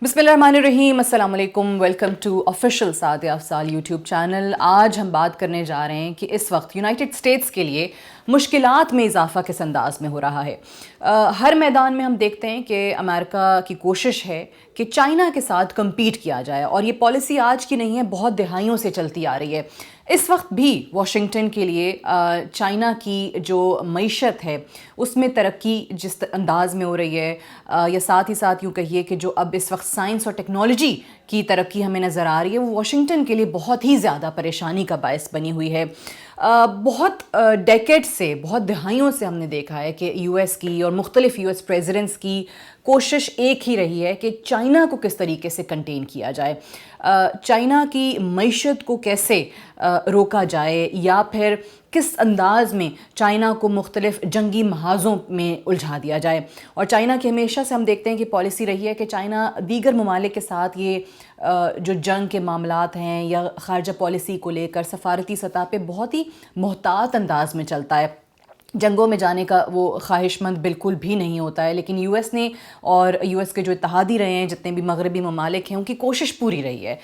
बिस्मिल्लाहिर्रहमानिर्रहीम, अस्सलाम वालेकुम। Welcome to official Sadiya Afsal YouTube channel. आज हम बात करने जा रहे हैं कि इस वक्त यूनाइटेड स्टेट्स के लिए मुश्किलात में इजाफा किस अंदाज में हो रहा है। हर मैदान में हम देखते हैं कि अमेरिका की कोशिश है कि चाइना के साथ कम्पीट किया जाए, और ये पॉलिसी आज की नहीं है, बहुत दहाइयों से चलती आ रही है। इस वक्त भी वाशिंगटन के लिए चाइना की जो मईशत है उसमें तरक्की जिस अंदाज में हो रही है, या साथ ही साथ यूँ कहिए कि जो अब इस वक्त साइंस और टेक्नोलॉजी की तरक्की हमें नज़र आ रही है, वो वाशिंगटन के लिए बहुत ही ज़्यादा परेशानी का बायस बनी हुई है। बहुत डेकेड से, बहुत दहाइयों से हमने देखा है कि यूएस की और मुख्तलिफ यूएस प्रेसिडेंट्स की कोशिश एक ही रही है कि चाइना को किस तरीके से कंटेन किया जाए, चाइना की मईशत को कैसे रोका जाए, या फिर किस अंदाज में चाइना को मुख्तलिफ जंगी महाज़ों में उलझा दिया जाए। और चाइना की हमेशा से हम देखते हैं कि पॉलिसी रही है कि चाइना दीगर ममालिक के साथ ये जो जंग के मामलात हैं या ख़ारजा पॉलिसी को लेकर सफारती सतह पे बहुत ही मोहतात अंदाज में चलता है। जंगों में जाने का वो ख्वाहिशमंद बिल्कुल भी नहीं होता है, लेकिन यूएस ने और यूएस के जो इत्तेहादी रहे हैं, जितने भी मगरबी ममालिक हैं, उनकी कोशिश पूरी रही है।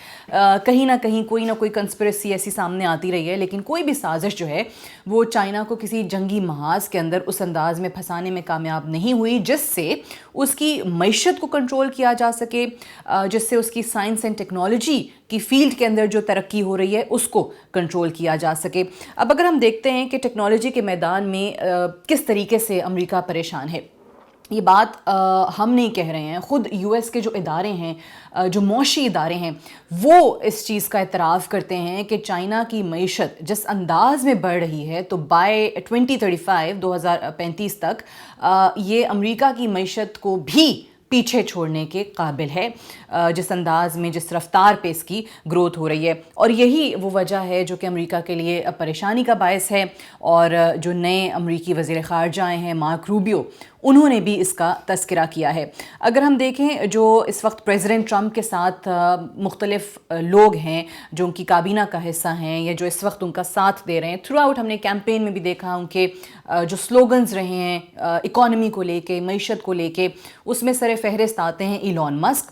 कहीं ना कहीं कोई ना कोई कंस्पिरेसी ऐसी सामने आती रही है, लेकिन कोई भी साजिश जो है वो चाइना को किसी जंगी महाज के अंदर उस अंदाज में फंसाने में कामयाब नहीं हुई जिससे उसकी मईशत को कंट्रोल किया जा सके, जिससे उसकी साइंस एंड टेक्नोलॉजी की फील्ड के अंदर जो तरक्की हो रही है उसको कंट्रोल किया जा सके। अब अगर हम देखते हैं कि टेक्नोलॉजी के मैदान में किस तरीके से अमेरिका परेशान है, ये बात हम नहीं कह रहे हैं, ख़ुद यूएस के जो इदारे हैं, जो मौशी इदारे हैं, वो इस चीज़ का एतराफ़ करते हैं कि चाइना की मईशत जिस अंदाज में बढ़ रही है, तो बाय 2035 तक ये अमेरिका की मईशत को भी पीछे छोड़ने के काबिल है, जिस अंदाज में, जिस रफ्तार पे इसकी ग्रोथ हो रही है। और यही वो वजह है जो कि अमेरिका के लिए परेशानी का बायस है। और जो नए अमेरिकी वज़ीर ख़ारजा आए हैं, मार्क रूबियो, उन्होंने भी इसका तज़किरा किया है। अगर हम देखें जो इस वक्त प्रेसिडेंट ट्रंप के साथ मुख्तलिफ लोग हैं जो उनकी काबीना का हिस्सा हैं या जो इस वक्त उनका साथ दे रहे हैं, थ्रू आउट हमने कैंपेन में भी देखा उनके जो स्लोगन्स रहे हैं इकॉनमी को लेके, मईशत को लेके, उसमें सर फहरिस्त आते हैं इलॉन मस्क,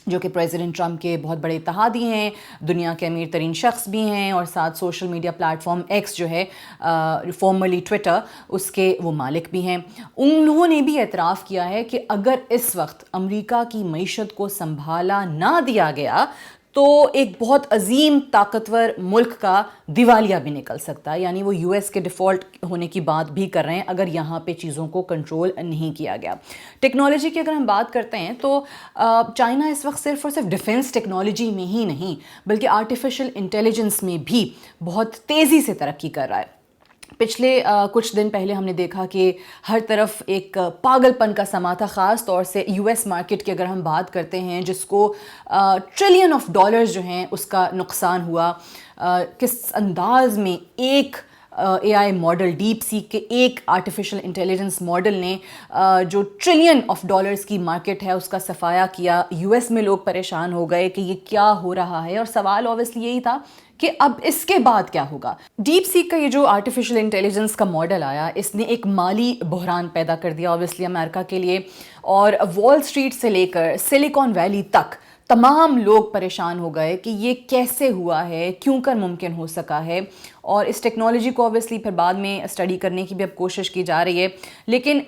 जो कि प्रेसिडेंट ट्रंप के बहुत बड़े इत्तेहादी हैं, दुनिया के अमीर तरीन शख्स भी हैं, और साथ सोशल मीडिया प्लेटफॉर्म एक्स जो है फॉर्मली ट्विटर, उसके वो मालिक भी हैं। उन्होंने भी एतराफ़ किया है कि अगर इस वक्त अमेरिका की मईशत को संभाला ना दिया गया तो एक बहुत अजीम ताकतवर मुल्क का दिवालिया भी निकल सकता है। यानी वो यूएस के डिफ़ॉल्ट होने की बात भी कर रहे हैं अगर यहाँ पे चीज़ों को कंट्रोल नहीं किया गया। टेक्नोलॉजी की अगर हम बात करते हैं तो चाइना इस वक्त सिर्फ और सिर्फ डिफेंस टेक्नोलॉजी में ही नहीं बल्कि आर्टिफिशियल इंटेलिजेंस में भी बहुत तेज़ी से तरक्की कर रहा है। पिछले कुछ दिन पहले हमने देखा कि हर तरफ एक पागलपन का समा था, ख़ास तौर से यूएस मार्केट की अगर हम बात करते हैं, जिसको ट्रिलियन ऑफ डॉलर्स जो हैं उसका नुकसान हुआ। किस अंदाज में एक एआई मॉडल, डीप सीक के एक आर्टिफिशियल इंटेलिजेंस मॉडल ने जो ट्रिलियन ऑफ डॉलर्स की मार्केट है उसका सफाया किया। यूएस में लोग परेशान हो गए कि ये क्या हो रहा है, और सवाल ऑब्वियसली यही था कि अब इसके बाद क्या होगा। डीप सीक का ये जो आर्टिफिशियल इंटेलिजेंस का मॉडल आया, इसने एक माली बहरान पैदा कर दिया ऑब्वियसली अमेरिका के लिए, और वॉल स्ट्रीट से लेकर सिलिकॉन वैली तक तमाम लोग परेशान हो गए कि ये कैसे हुआ है, क्यों कर मुमकिन हो सका है। और इस टेक्नोलॉजी को ऑब्वियसली फिर बाद में स्टडी करने की भी अब कोशिश की जा रही है, लेकिन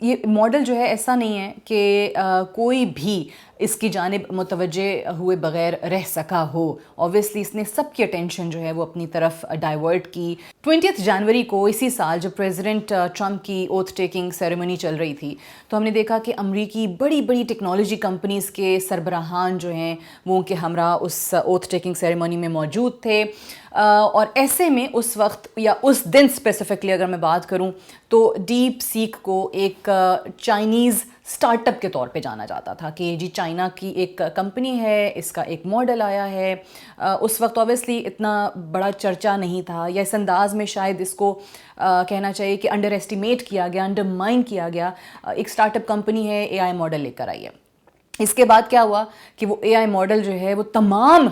ये मॉडल जो है ऐसा नहीं है कि कोई भी इसकी जानिब मुतवज्जे हुए बग़ैर रह सका हो। ऑब्वियसली इसने सबकी अटेंशन जो है वो अपनी तरफ डाइवर्ट की। 20 जनवरी को इसी साल जब प्रेसिडेंट ट्रंप की ओथ टेकिंग सेरेमनी चल रही थी, तो हमने देखा कि अमरीकी बड़ी बड़ी टेक्नोलॉजी कंपनीज़ के सरबराहान जो हैं वो उनके हमरा उस ओथ टेकिंग सेरेमनी में मौजूद थे। और ऐसे में उस वक्त या उस दिन स्पेसिफिकली अगर मैं बात करूं तो डीप सीक को एक चाइनीज़ स्टार्टअप के तौर पे जाना जाता था कि जी चाइना की एक कंपनी है, इसका एक मॉडल आया है। उस वक्त ऑब्वियसली इतना बड़ा चर्चा नहीं था, या इस अंदाज में शायद इसको कहना चाहिए कि अंडर एस्टिमेट किया गया, अंडरमाइन किया गया। एक स्टार्टअप कंपनी है, एआई मॉडल लेकर आई है। اس کے بعد کیا ہوا کہ وہ اے آئی ماڈل جو ہے وہ تمام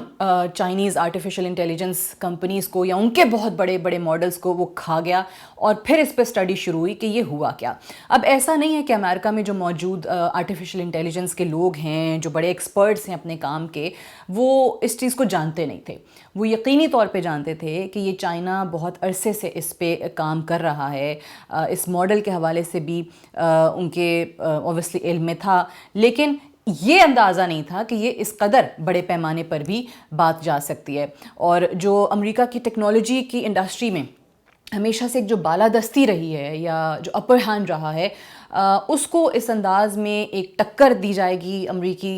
چائنیز آرٹیفیشل انٹیلیجنس کمپنیز کو یا ان کے بہت بڑے بڑے ماڈلز کو وہ کھا گیا، اور پھر اس پہ اسٹڈی شروع ہوئی کہ یہ ہوا کیا۔ اب ایسا نہیں ہے کہ امریکہ میں جو موجود آرٹیفیشل انٹیلیجنس کے لوگ ہیں، جو بڑے ایکسپرٹس ہیں اپنے کام کے، وہ اس چیز کو جانتے نہیں تھے، وہ یقینی طور پہ جانتے تھے کہ یہ چائنا بہت عرصے سے اس پہ کام کر رہا ہے، اس ماڈل کے حوالے سے بھی ان کے اوبویسلی علم میں تھا، لیکن یہ اندازہ نہیں تھا کہ یہ اس قدر بڑے پیمانے پر بھی بات جا سکتی ہے۔ اور جو امریکہ کی ٹیکنالوجی کی انڈسٹری میں ہمیشہ سے ایک جو بالادستی رہی ہے یا جو اپر ہینڈ رہا ہے، اس کو اس انداز میں ایک ٹکر دی جائے گی امریکی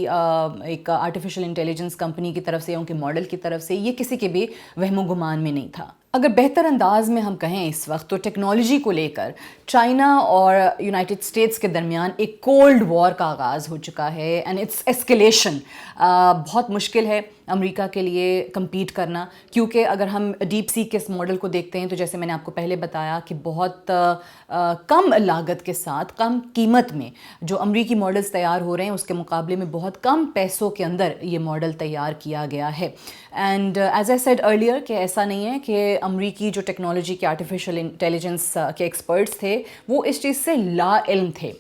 ایک آرٹیفیشل انٹیلیجنس کمپنی کی طرف سے، ان کے ماڈل کی طرف سے، یہ کسی کے بھی وہم و گمان میں نہیں تھا۔ اگر بہتر انداز میں ہم کہیں اس وقت تو ٹیکنالوجی کو لے کر چائنا اور یونائٹڈ اسٹیٹس کے درمیان ایک کولڈ وار کا آغاز ہو چکا ہے، اینڈ اٹس ایسکیلیشن۔ بہت مشکل ہے امریکہ کے لیے کمپیٹ کرنا، کیونکہ اگر ہم ڈیپ سیک کے اس ماڈل کو دیکھتے ہیں تو جیسے میں نے آپ کو پہلے بتایا کہ بہت کم لاگت کے ساتھ، کم قیمت میں جو امریکی ماڈلز تیار ہو رہے ہیں اس کے مقابلے میں بہت کم پیسوں کے اندر یہ ماڈل تیار کیا گیا ہے۔ And as I said earlier کہ ایسا نہیں ہے کہ امریکی جو ٹیکنالوجی کے آرٹیفیشل انٹیلیجنس کے ایکسپرٹس تھے وہ اس چیز سے لا علم تھے۔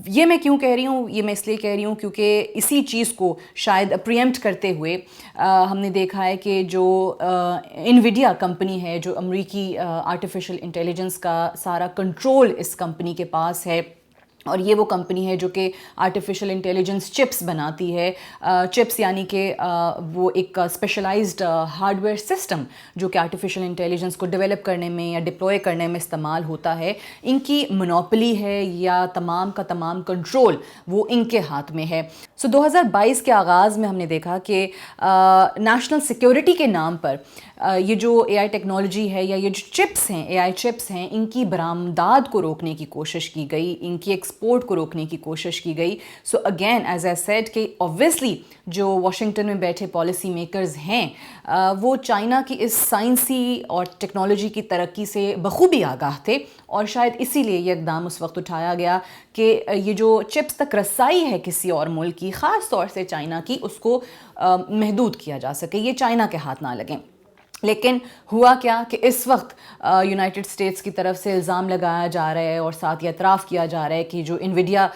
یہ میں کیوں کہہ رہی ہوں؟ یہ میں اس لیے کہہ رہی ہوں کیونکہ اسی چیز کو شاید پریمپٹ کرتے ہوئے ہم نے دیکھا ہے کہ جو انویڈیا کمپنی ہے، جو امریکی آرٹیفیشل انٹیلیجنس کا سارا کنٹرول اس کمپنی کے پاس ہے، اور یہ وہ کمپنی ہے جو کہ آرٹیفیشل انٹیلیجنس چپس بناتی ہے۔ چپس یعنی کہ وہ ایک اسپیشلائزڈ ہارڈ ویئر سسٹم جو کہ آرٹیفیشل انٹیلیجنس کو ڈیولپ کرنے میں یا ڈپلوائے کرنے میں استعمال ہوتا ہے، ان کی مونوپلی ہے یا تمام کا تمام کنٹرول وہ ان کے ہاتھ میں ہے۔ 2022 کے آغاز میں ہم نے دیکھا کہ نیشنل سیکیورٹی کے نام پر یہ جو اے آئی ٹیکنالوجی ہے یا یہ جو چپس ہیں، اے آئی چپس ہیں، ان کی برآمدات کو روکنے کی کوشش کی گئی، ان کی ایکسپورٹ کو روکنے کی کوشش کی گئی۔ So again as I said کہ اوبویسلی جو واشنگٹن میں بیٹھے پالیسی میکرز ہیں وہ چائنا کی اس سائنسی اور ٹیکنالوجی کی ترقی سے بخوبی آگاہ تھے، اور شاید اسی لیے یہ اقدام اس وقت اٹھایا گیا کہ یہ جو چپس تک رسائی ہے کسی اور ملک کی، خاص طور سے چائنا کی، اس کو محدود کیا جا سکے، یہ چائنا کے ہاتھ نہ لگیں۔ لیکن ہوا کیا کہ اس وقت یونائٹڈ اسٹیٹس کی طرف سے الزام لگایا جا رہا ہے اور ساتھ یہ اعتراف کیا جا رہا ہے کہ جو انویڈیا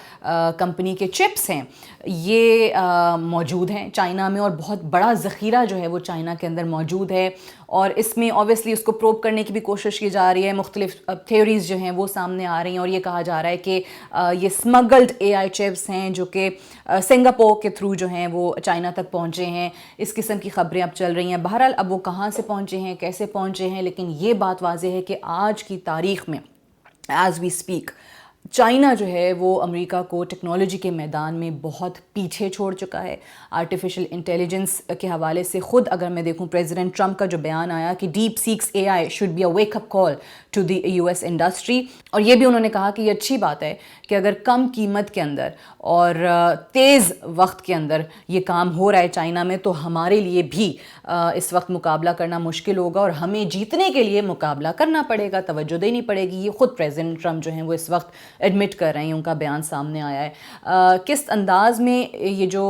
کمپنی کے چپس ہیں یہ موجود ہیں چائنا میں، اور بہت بڑا ذخیرہ جو ہے وہ چائنا کے اندر موجود ہے، اور اس میں اوبویسلی اس کو پروب کرنے کی بھی کوشش کی جا رہی ہے۔ مختلف تھیوریز جو ہیں وہ سامنے آ رہی ہیں، اور یہ کہا جا رہا ہے کہ یہ اسمگلڈ اے آئی چپس ہیں جو کہ سنگاپور کے تھرو جو ہیں وہ چائنا تک پہنچے ہیں۔ اس قسم کی خبریں اب چل رہی ہیں۔ بہرحال اب وہ کہاں سے پہنچے ہیں، کیسے پہنچے ہیں، لیکن یہ بات واضح ہے کہ آج کی تاریخ میں ایز وی اسپیک چائنا جو ہے وہ امریکہ کو ٹیکنالوجی کے میدان میں بہت پیچھے چھوڑ چکا ہے۔ آرٹیفیشل انٹیلیجنس کے حوالے سے خود اگر میں دیکھوں پریزیڈنٹ ٹرمپ کا جو بیان آیا کہ DeepSeek A I should be a wake up call to the U S industry, اور یہ بھی انہوں نے کہا کہ یہ اچھی بات ہے کہ اگر کم قیمت کے اندر اور تیز وقت کے اندر یہ کام ہو رہا ہے چائنا میں، تو ہمارے لیے بھی اس وقت مقابلہ کرنا مشکل ہوگا، اور ہمیں جیتنے کے لیے مقابلہ کرنا پڑے گا، توجہ دینی پڑے گی۔ یہ خود پریزیڈنٹ ٹرمپ جو ہیں وہ اس وقت ایڈمٹ کر رہے ہیں، ان کا بیان سامنے آیا ہے۔ کس انداز میں یہ جو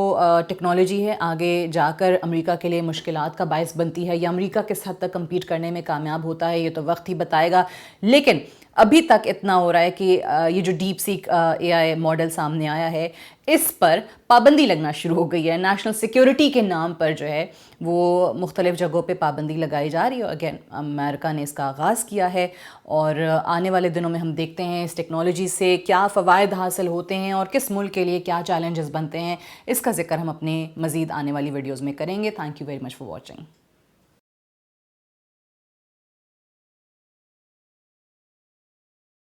ٹیکنالوجی ہے آگے جا کر امریکہ کے لیے مشکلات کا باعث بنتی ہے، یا امریکہ کس حد تک کمپیٹ کرنے میں کامیاب ہوتا ہے، یہ تو وقت ہی بتائے گا۔ لیکن ابھی تک اتنا ہو رہا ہے کہ یہ جو deep seek a I model سامنے آیا ہے اس پر پابندی لگنا شروع ہو گئی ہے۔ نیشنل سیکیورٹی کے نام پر جو ہے وہ مختلف جگہوں پہ پابندی لگائی جا رہی ہے۔ اگین امریکہ نے اس کا آغاز کیا ہے، اور آنے والے دنوں میں ہم دیکھتے ہیں اس ٹیکنالوجی سے کیا فوائد حاصل ہوتے ہیں اور کس ملک کے لیے کیا چیلنجز بنتے ہیں۔ اس کا ذکر ہم اپنے مزید آنے والی ویڈیوز میں کریں گے۔ Thank you very much for watching.